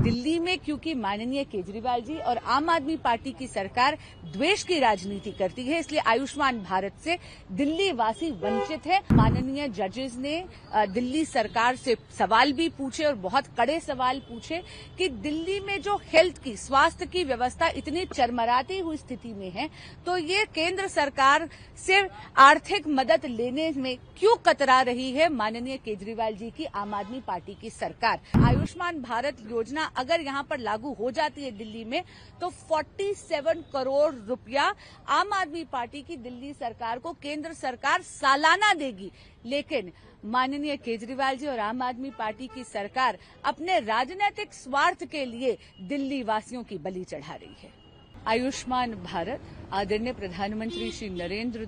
दिल्ली में क्योंकि माननीय केजरीवाल जी और आम आदमी पार्टी की सरकार द्वेष की राजनीति करती है, इसलिए आयुष्मान भारत से दिल्ली वासी वंचित है। माननीय जजेस ने दिल्ली सरकार से सवाल भी पूछे और बहुत कड़े सवाल पूछे कि दिल्ली में जो हेल्थ की, स्वास्थ्य की व्यवस्था इतनी चरमराती हुई स्थिति में है, तो ये केंद्र सरकार से आर्थिक मदद लेने में क्यों कतरा रही है माननीय केजरीवाल जी की आम आदमी पार्टी की सरकार। आयुष्मान भारत योजना अगर यहां पर लागू हो जाती है दिल्ली में, तो 47 करोड़ रुपया आम आदमी पार्टी की दिल्ली सरकार को केंद्र सरकार सालाना देगी। लेकिन माननीय केजरीवाल जी और आम आदमी पार्टी की सरकार अपने राजनीतिक स्वार्थ के लिए दिल्ली वासियों की बलि चढ़ा रही है। आयुष्मान भारत आदरणीय प्रधानमंत्री श्री नरेंद्र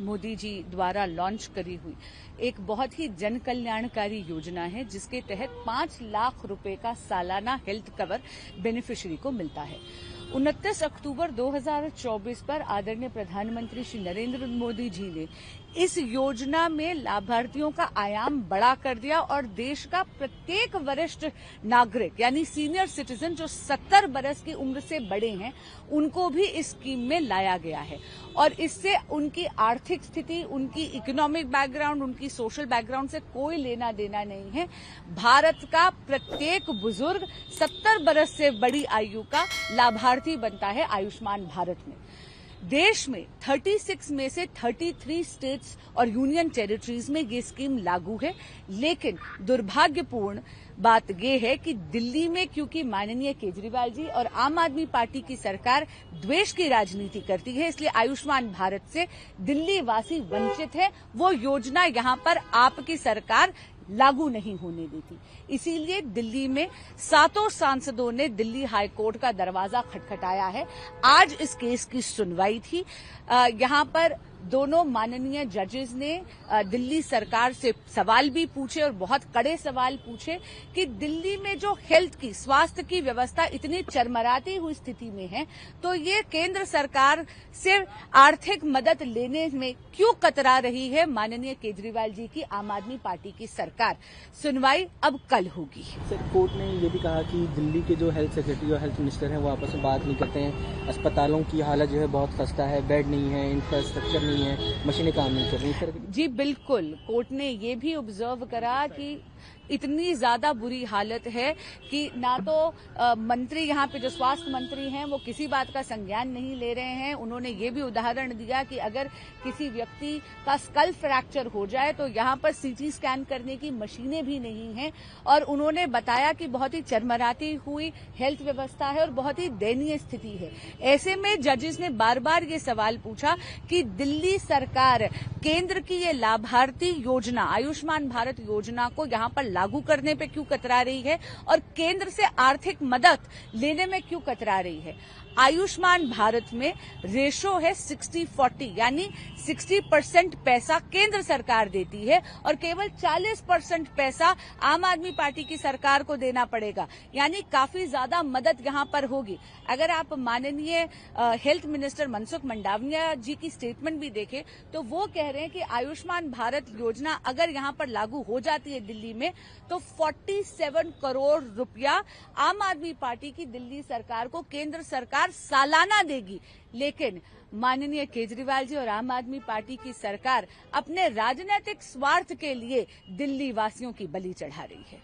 मोदी जी द्वारा लॉन्च करी हुई एक बहुत ही जन कल्याणकारी योजना है, जिसके तहत 5 लाख रुपए का सालाना हेल्थ कवर बेनिफिशियरी को मिलता है। 29 अक्टूबर 2024 पर आदरणीय प्रधानमंत्री श्री नरेंद्र मोदी जी ने इस योजना में लाभार्थियों का आयाम बड़ा कर दिया और देश का प्रत्येक वरिष्ठ नागरिक यानी सीनियर सिटीजन जो 70 बरस की उम्र से बड़े हैं, उनको भी इस स्कीम में लाया गया है। और इससे उनकी आर्थिक स्थिति, उनकी इकोनॉमिक बैकग्राउंड, उनकी सोशल बैकग्राउंड से कोई लेना देना नहीं है। भारत का प्रत्येक बुजुर्ग 70 बरस से बड़ी आयु का लाभार्थी बनता है आयुष्मान भारत में। देश में 36 में से 33 स्टेट्स और यूनियन टेरिटरीज में ये स्कीम लागू है, लेकिन दुर्भाग्यपूर्ण बात यह है कि दिल्ली में क्योंकि माननीय केजरीवाल जी और आम आदमी पार्टी की सरकार द्वेष की राजनीति करती है, इसलिए आयुष्मान भारत से दिल्ली वासी वंचित है। वो योजना यहां पर आपकी सरकार लागू नहीं होने देती। इसीलिए दिल्ली में 7 सांसदों ने दिल्ली हाईकोर्ट का दरवाजा खटखटाया है। आज इस केस की सुनवाई थी। यहां पर दोनों माननीय जजेस ने दिल्ली सरकार से सवाल भी पूछे और बहुत कड़े सवाल पूछे कि दिल्ली में जो हेल्थ की, स्वास्थ्य की व्यवस्था इतनी चरमराती हुई स्थिति में है, तो ये केंद्र सरकार से आर्थिक मदद लेने में क्यों कतरा रही है माननीय केजरीवाल जी की आम आदमी पार्टी की सरकार। सुनवाई अब कल होगी। सर, कोर्ट ने ये भी कहा कि दिल्ली के जो हेल्थ सेक्रेटरी और हेल्थ मिनिस्टर हैं वो आपस में बात नहीं करते हैं। अस्पतालों की हालत जो है बहुत खस्ता है, बेड नहीं है, इंफ्रास्ट्रक्चर नहीं है, मशीनें काम नहीं कर रही। सर जी बिल्कुल, कोर्ट ने ये भी ऑब्जर्व करा कि इतनी ज्यादा बुरी हालत है कि ना तो मंत्री यहाँ पे जो स्वास्थ्य मंत्री हैं वो किसी बात का संज्ञान नहीं ले रहे हैं। उन्होंने ये भी उदाहरण दिया कि अगर किसी व्यक्ति का स्कल फ्रैक्चर हो जाए तो यहाँ पर सीटी स्कैन करने की मशीनें भी नहीं हैं। और उन्होंने बताया कि बहुत ही चरमराती हुई हेल्थ व्यवस्था है और बहुत ही दयनीय स्थिति है। ऐसे में जजेस ने बार बार ये सवाल पूछा कि दिल्ली सरकार केंद्र की ये लाभार्थी योजना, आयुष्मान भारत योजना को यहाँ पर लागू करने पे क्यों कतरा रही है और केंद्र से आर्थिक मदद लेने में क्यों कतरा रही है। आयुष्मान भारत में रेशो है 60-40, यानी 60% पैसा केंद्र सरकार देती है और केवल 40% पैसा आम आदमी पार्टी की सरकार को देना पड़ेगा, यानी काफी ज्यादा मदद यहां पर होगी। अगर आप माननीय हेल्थ मिनिस्टर मनसुख मंडाविया जी की स्टेटमेंट भी देखें तो वो कह रहे हैं कि आयुष्मान भारत योजना अगर यहां पर लागू हो जाती है दिल्ली में, तो 47 करोड़ रुपया आम आदमी पार्टी की दिल्ली सरकार को केंद्र सरकार सालाना देगी। लेकिन माननीय केजरीवाल जी और आम आदमी पार्टी की सरकार अपने राजनीतिक स्वार्थ के लिए दिल्ली वासियों की बलि चढ़ा रही है।